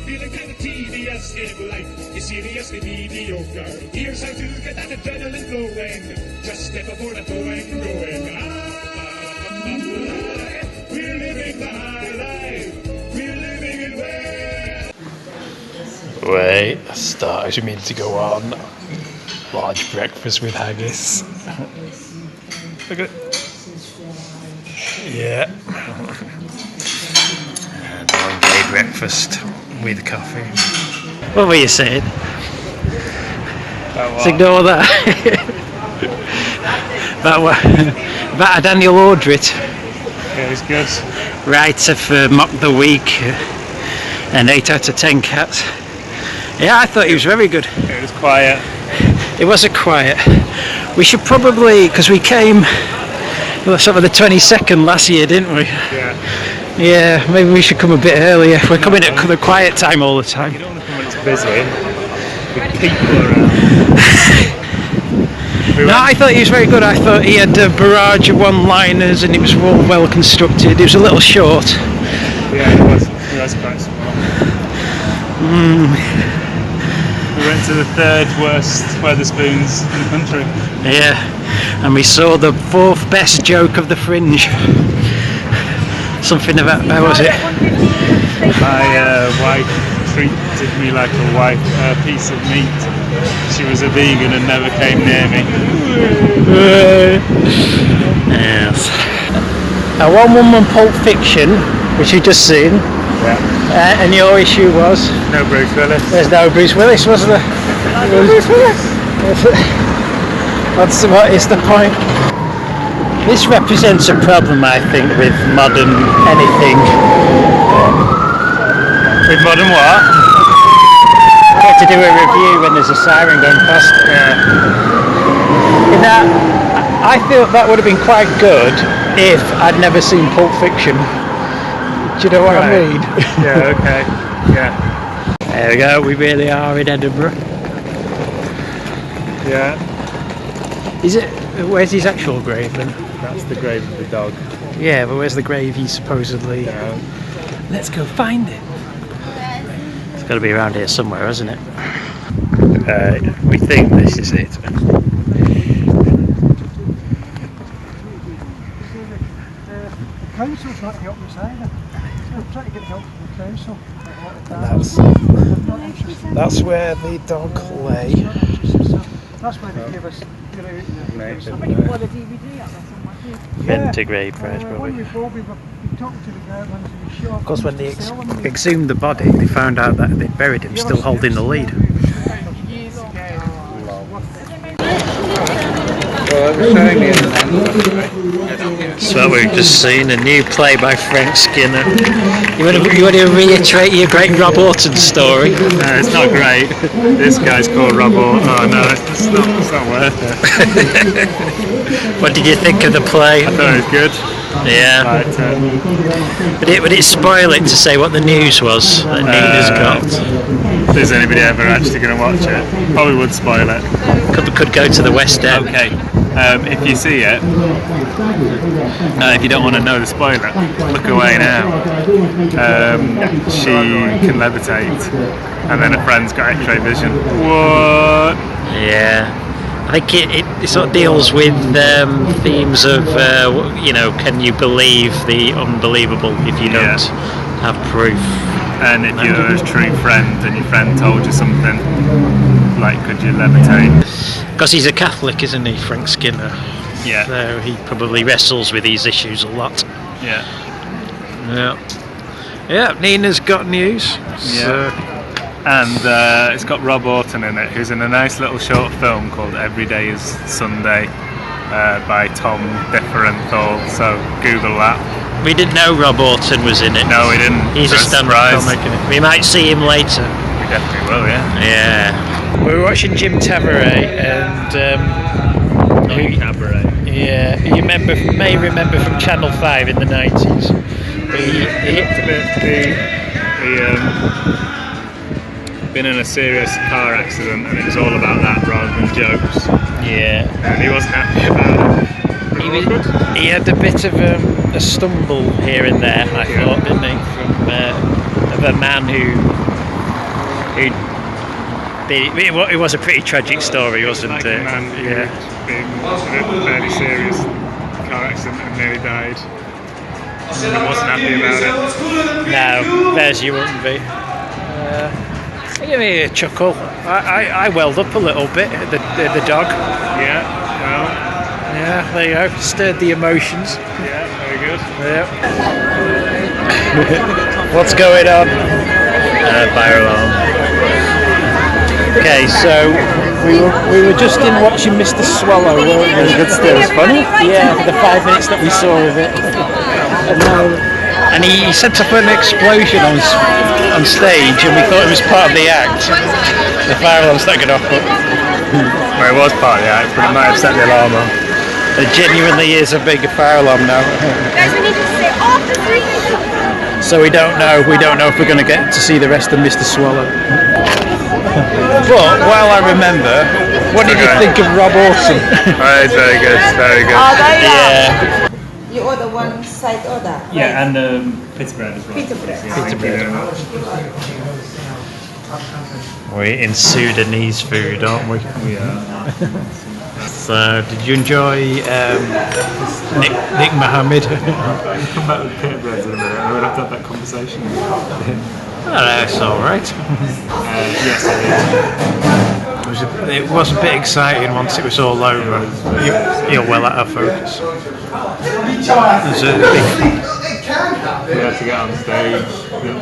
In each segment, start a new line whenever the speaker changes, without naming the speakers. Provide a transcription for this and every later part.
feeling kind of tedious in life. You're seriously mediocre. Here's how to get that adrenaline flowing. Just step aboard a bow and going. We're living the high life. We're living it well.
Wait, the stars are meant to go on. Large breakfast with haggis. Look at it. Yeah. And long day breakfast with coffee. What were you saying? Let's ignore that. About Daniel Audrit.
Yeah, it was good.
Writer for Mock the Week and 8 out of 10 cats. Yeah, I thought he was very good.
It was quiet.
It was a quiet. We should probably, because we came sort of the 22nd last year, didn't we?
Yeah.
Yeah, maybe we should come a bit earlier. We're coming at the quiet time all the time.
You don't want to come when it's busy. With people around.
No, I thought he was very good. I thought he had a barrage of one-liners and it was all well constructed. It was a little short.
Yeah, it was. It was quite small. We went to the 3rd worst Weatherspoons in the country.
Yeah, and we saw the 4th best joke of the Fringe. Something about, how was it?
My wife treated me like a piece of meat. She was a vegan and never came near me.
Yes. A one-woman Pulp Fiction, which you just seen.
Yeah.
And your issue was?
No Bruce Willis.
There's no Bruce Willis, was there?
No Bruce Willis.
What is the point? This represents a problem, I think, with modern anything.
With modern what?
I had to do a review when there's a siren going past.
Yeah.
In that, I feel that would have been quite good if I'd never seen Pulp Fiction. Do you know what I mean?
Yeah, okay. Yeah.
There we go, we really are in Edinburgh.
Yeah.
Is it, where's his actual grave then?
That's the grave of the dog.
Yeah, but where's the grave he supposedly... Let's go find it. It's got to be around here somewhere, hasn't it? We think this is it.
The council's not helping us either. We're trying to get help from the council.
And that's where the dog lay.
That's why they gave us.
Ventigrade prize, probably. Of course, when they exhumed the body, they found out that they'd buried him still holding the lead. So we've just seen a new play by Frank Skinner. You want to reiterate your great Rob Orton story?
No, it's not great. This guy's called Rob Orton. Oh no, it's not worth it.
What did you think of the play?
I thought it was good.
Yeah. Would it spoil it to say what the news was that Nina's got?
If there's anybody ever actually going to watch it, probably would spoil it.
Could go to the West End.
Okay. If you see it, if you don't want to know the spoiler, look away now. She can levitate, and then her friend's got X-ray vision. What?
Yeah. I think it sort of deals with themes of, can you believe the unbelievable if you don't have proof?
And if you're a true friend and your friend told you something, like, could you levitate?
Because he's a Catholic, isn't he, Frank Skinner?
Yeah.
So he probably wrestles with these issues a lot.
Yeah.
Yeah, Nina's got news.
Yeah.
So.
And it's got Rob Orton in it, who's in a nice little short film called Every Day is Sunday by Tom Differenthal, so Google that.
We didn't know Rob Orton was in it.
No, we didn't.
He's a stand-up comic. We might see him later.
We definitely will, yeah.
Yeah. We were watching Jim Taveray and...
Cabaret.
Yeah, you may remember from Channel 5 in the 90s.
Been in a serious car accident and it was all about that rather than jokes.
Yeah.
And he wasn't happy about it.
He had a bit of a stumble here and there, I thought, didn't he? From of a man who It was a pretty tragic story, wasn't
Like
it?
a man who'd been in a fairly serious car accident and nearly died. And wasn't happy about it.
No, there's you wouldn't be. It gave me a chuckle. I welled up a little bit at the dog.
Yeah, well,
Yeah, there you go. Stirred the emotions.
yeah, very good.
Yeah. What's going on? Fire alarm. Okay, so we were just in watching Mr. Swallow, weren't we? Good still, it's funny. Yeah, for the 5 minutes that we saw of it. And he set up an explosion on stage, and we thought it was part of the act. The fire alarm's not going off, but
Well, it was part of the act, but it might have set the alarm off.
there genuinely is a big fire alarm now.
Guys, we need to stay off the street.
So we don't know if we're going to get to see the rest of Mr. Swallow. But while I remember, what did you think of Rob Orton?
Oh, it's very good, very good.
Oh, there you
Yeah.
You order one side order.
Yeah, and pita bread as well.
Pita bread.
Pita bread. We're eating Sudanese food, aren't we?
We are.
So, did you enjoy Nick Mohammed?
We'll come back with pita breads in a minute, and we'll have to have that conversation.
That's alright.
Yes,
It was a bit exciting once it was all over. You're well out of focus. There's a big...
we had to get on stage, didn't we?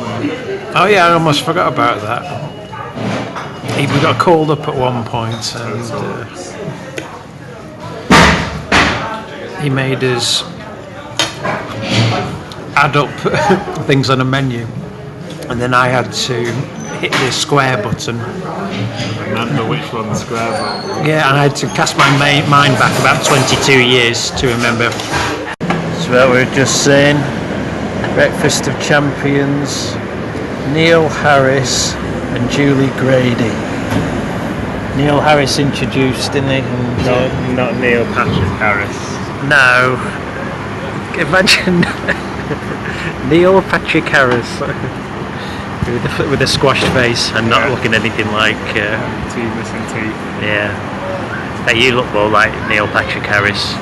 Oh yeah, I almost forgot about that. We got called up at one point, and he made us add up things on a menu, and then I had to hit the square button.
Remember which one the square button?
Yeah, and I had to cast my mind back about 22 years to remember. So what we were just saying, Breakfast of Champions, Neil Harris and Julie Grady. Neil Harris introduced, didn't he? And,
Not Neil Patrick Harris.
no. Imagine Neil Patrick Harris with a squashed face and not looking anything like...
Two missing teeth.
yeah. But you look more like Neil Patrick Harris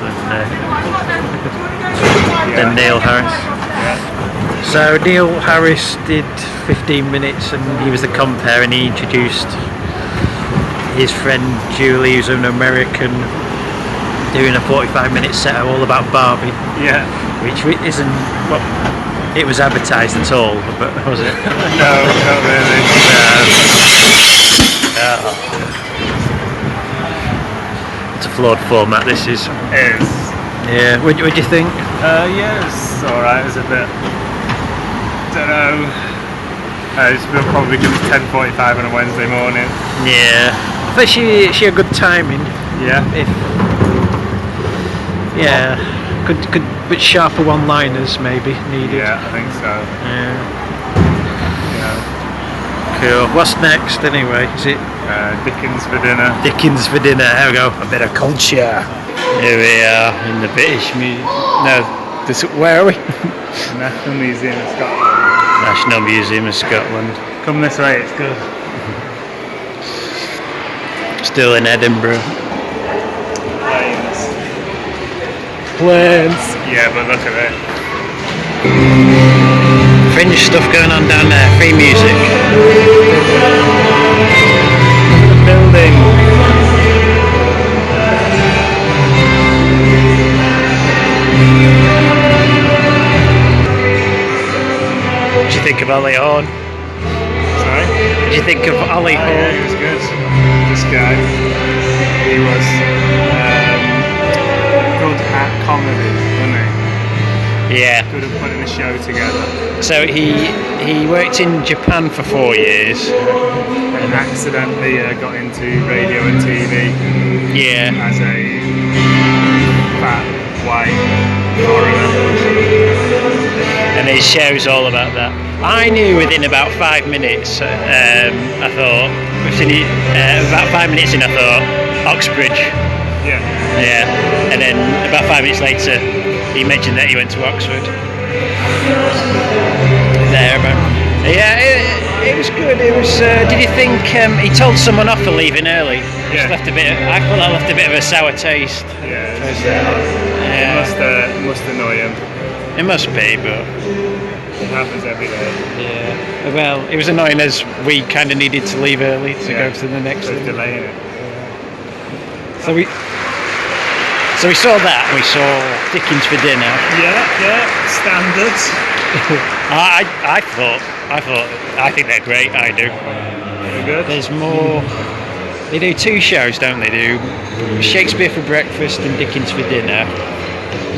than Neil Harris. So Neil Harris did 15 minutes and he was the compere, and he introduced his friend Julie, who's an American, doing a 45-minute set all about Barbie.
Yeah.
Which isn't what it was advertised at all, but was it?
No, not really.
It's a flawed format, this is.
It is.
Yeah, what do you think?
Yeah, it's alright, it's a bit... don't know. We'll probably give it 10:45 on a Wednesday morning.
Yeah. I think she had good timing.
Yeah.
Yeah. Could bit sharper one-liners maybe needed.
Yeah, I think so.
Yeah.
Yeah.
Cool. What's next anyway? Is it
Dickens for dinner.
Dickens for dinner? There we go. A bit of culture. Here we are in the British Museum. No, where are we?
National Museum of Scotland.
National Museum of Scotland.
Come this way, it's good.
Still in Edinburgh.
Planes. Yeah, but look at it.
Fringe stuff going on down there. Free music.
Building.
What do you think of Ollie Horn?
Sorry?
What do you think of Ollie
Yeah,
Horn?
he was good. This guy. He was good at comedy, wasn't he?
Yeah.
Good at putting a show together.
So he worked in Japan for 4 years.
And accidentally got into radio and TV
Yeah.
as a fat, white foreigner.
And his show's all about that. I knew within about 5 minutes, I thought, about 5 minutes in I thought, Oxbridge.
Yeah.
Yeah. And then about 5 minutes later, he mentioned that he went to Oxford. There, but yeah, It was good. It was. Did you think he told someone off for leaving early?
Yeah.
Left a bit. I thought that left a bit of a sour taste.
Yeah.
Yeah.
It must annoy him.
It must be, but
It happens every day.
yeah. Well, it was annoying as we kind of needed to leave early to go to the next
So
thing.
delaying it.
So we saw that. And we saw Dickens for dinner.
Yeah. Standards.
I think they're great. I do.
Very good.
There's more. They do two shows, don't they? They do Shakespeare for breakfast and Dickens for dinner.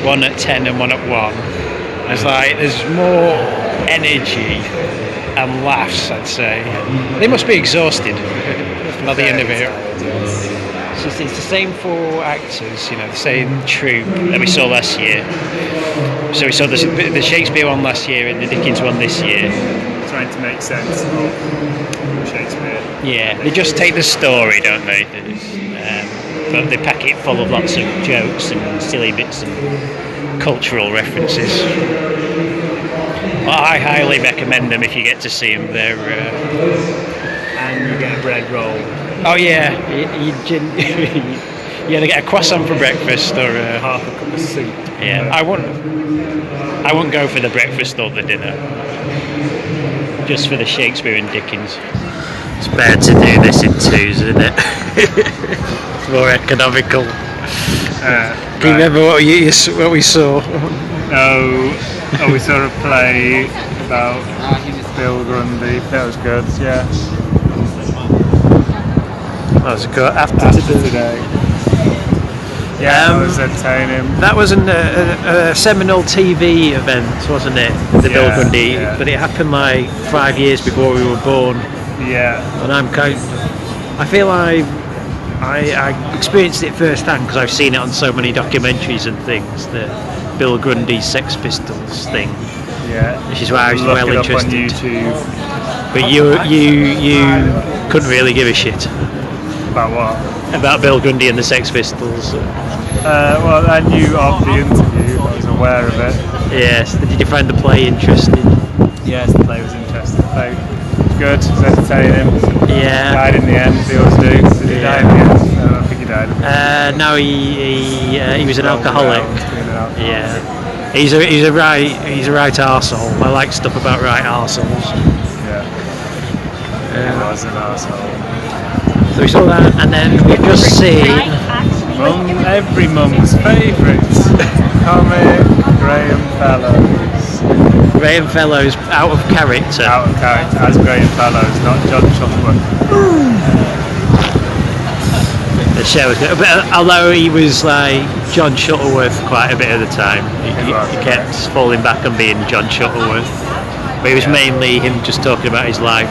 One at 10 and one at 1. There's more energy and laughs, I'd say. They must be exhausted by the end of it. It's the same four actors, the same troupe that we saw last year. So we saw the Shakespeare one last year and the Dickens one this year.
Trying to make sense of Shakespeare.
Yeah, they just take the story, don't they? But they pack it full of lots of jokes and silly bits and cultural references. Well, I highly recommend them if you get to see them. They're
And you get a bread roll.
oh yeah, you either get a croissant for breakfast or
Half a cup of soup.
yeah. I wouldn't go for the breakfast or the dinner. Just for the Shakespeare and Dickens. It's better to do this in twos, isn't it? It's more economical. Do you remember what we saw?
Oh, we saw a play about Bill Grundy. That was good, yeah.
That was good. After
Today. Yeah, that was entertaining.
That was a seminal TV event, wasn't it? The Bill Grundy,
yeah.
but it happened like 5 years before we were born.
Yeah.
And I feel I experienced it firsthand because I've seen it on so many documentaries and things. The Bill Grundy Sex Pistols thing.
Yeah.
Which is why I was
Look
well
it up
interested.
on YouTube.
But you couldn't really give a shit
About what?
about Bill Grundy and the Sex Pistols.
Well, I knew of the interview. I was aware of it.
Yes. Did you find the play interesting?
Yes, the play was interesting. The play was good. It was entertaining.
Yeah.
Died in the end. They always do. Did he die in the end? No, I don't think he died.
No, he was an alcoholic. Yeah, he's a right arsehole. I like stuff about right arseholes.
Yeah. He was an arsehole.
So we saw that, and then we've just seen
Every mum's favourite comic, Graham
Fellows out of character.
Out of character as Graham Fellows, not John Shuttleworth.
The show was good, but although he was like John Shuttleworth quite a bit of the time, he kept falling back on being John Shuttleworth. But it was mainly him just talking about his life.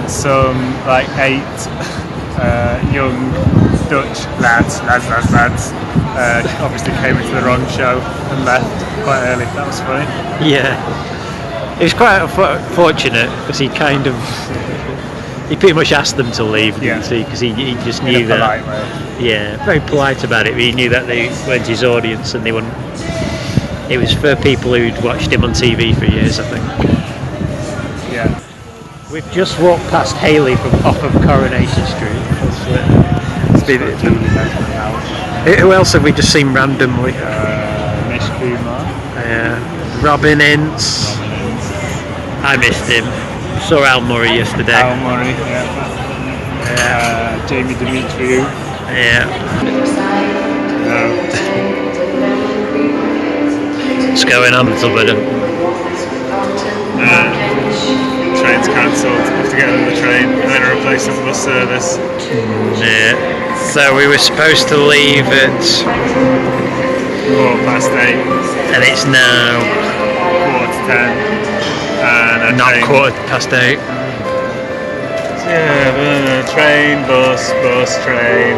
Some like 8 young Dutch lads, obviously came into the wrong show and left quite early. That was funny.
Yeah, it was quite fortunate because he pretty much asked them to leave, didn't he? Because he just knew
In a polite
that.
way.
Yeah, very polite about it. But he knew that they weren't his audience and they wouldn't. It was for people who'd watched him on TV for years, I think.
Yeah.
We've just walked past Hayley off of Coronation Street. Who else have we just seen randomly?
Nish Kumar.
Robin Ince. I missed him. Saw Al Murray yesterday.
Al Murray, yeah. Jamie Demetriou.
Yeah.
No.
What's going on, little bit?
Train's cancelled. Have to get another train and then replace the bus service.
Yeah. So we were supposed to leave at
8:15.
and it's now
10:15. And
not
train.
8:15.
Yeah, train, bus, train.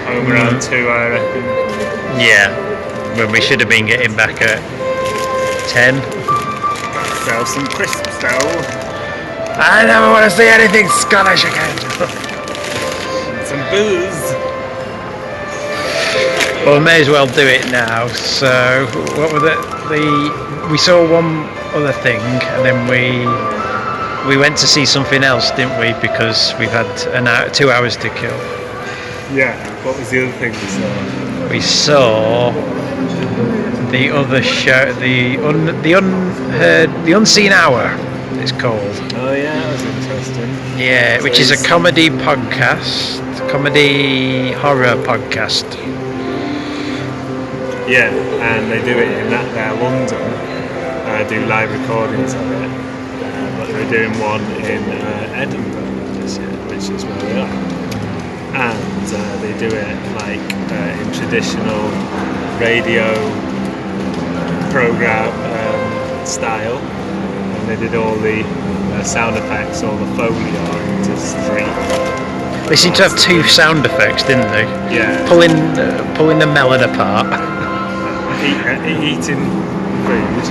Home around 2, I reckon.
Yeah. When we should have been getting back at 10.
Sell some crisps though.
I never want to see anything Scottish again.
Some booze.
Well, we may as well do it now. So, what were we saw one other thing, and then we we went to see something else, didn't we? Because we've had 2 hours to kill.
Yeah. What was the other thing we saw?
We saw the other show, the Unseen Hour. It's called.
Oh yeah, that was interesting.
Yeah,
So
which is a
it's-
comedy podcast, comedy horror podcast.
Yeah, and they do it in that London. Do live recordings of it, but they're doing one in Edinburgh this year, which is where we are. And they do it like in traditional radio program style. And they did all the sound effects, all the Foley on to street.
They seem to have 2 sound effects, didn't they?
Yeah.
Pulling the melon apart.
Eating food.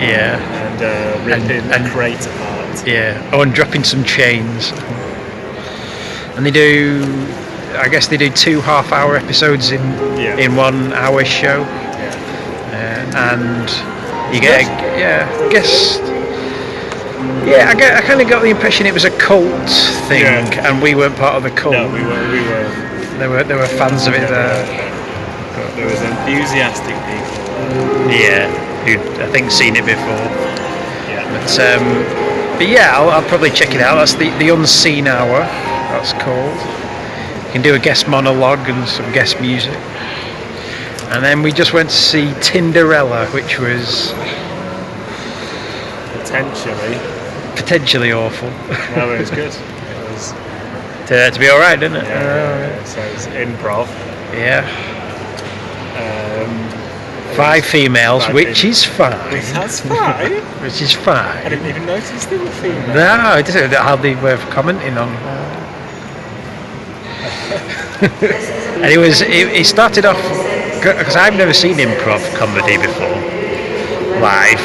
Yeah.
And ripping
And-
a crate apart.
Yeah. Oh, and dropping some chains. And they do, I guess they do 2 half-hour episodes in 1 hour show. And you get, I guess. Yeah, I kind of got the impression it was a cult thing, and we weren't part of the cult.
No, we were.
There were fans of it there.
There was enthusiastic people.
Yeah, who'd I think seen it before.
Yeah.
But yeah, I'll probably check it out. That's the Unseen Hour. That's called. You can do a guest monologue and some guest music. And then we just went to see Tinderella, which was potentially awful.
No, it was good. It was
Turned out to be all right, didn't it?
so it's improv.
Yeah. 5 females, which is fine.
That's fine.
Which is fine.
I didn't even notice they were female.
No, it isn't hardly worth commenting on. And it started off, because I've never seen improv comedy before, live.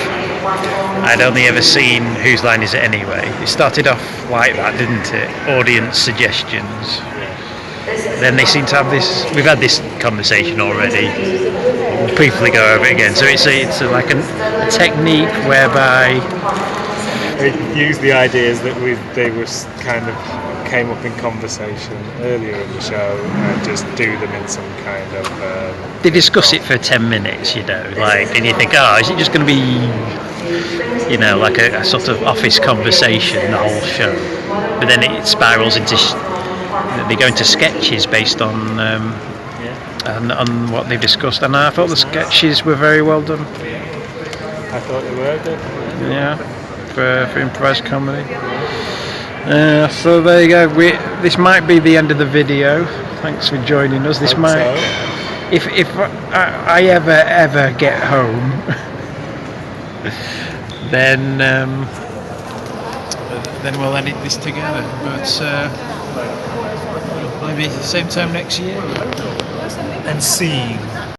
I'd only ever seen Whose Line Is It Anyway? It started off like that, didn't it? Audience suggestions. Then they seem to have this, we've had this conversation already, we'll briefly go over it again. So it's like a technique whereby
They used the ideas that they were kind of came up in conversation earlier in the show and just do them in some kind of
they discuss it for 10 minutes, you know, like, and you think, oh, is it just going to be, you know, like a sort of office conversation the whole show? But then it spirals into they go into sketches based on what they've discussed, and I thought the sketches were very well done.
I thought they were good.
Yeah, for improvised comedy. So there you go. This might be the end of the video. Thanks for joining us. This might, if I ever get home, then we'll edit this together. But maybe same time next year.
And seeing.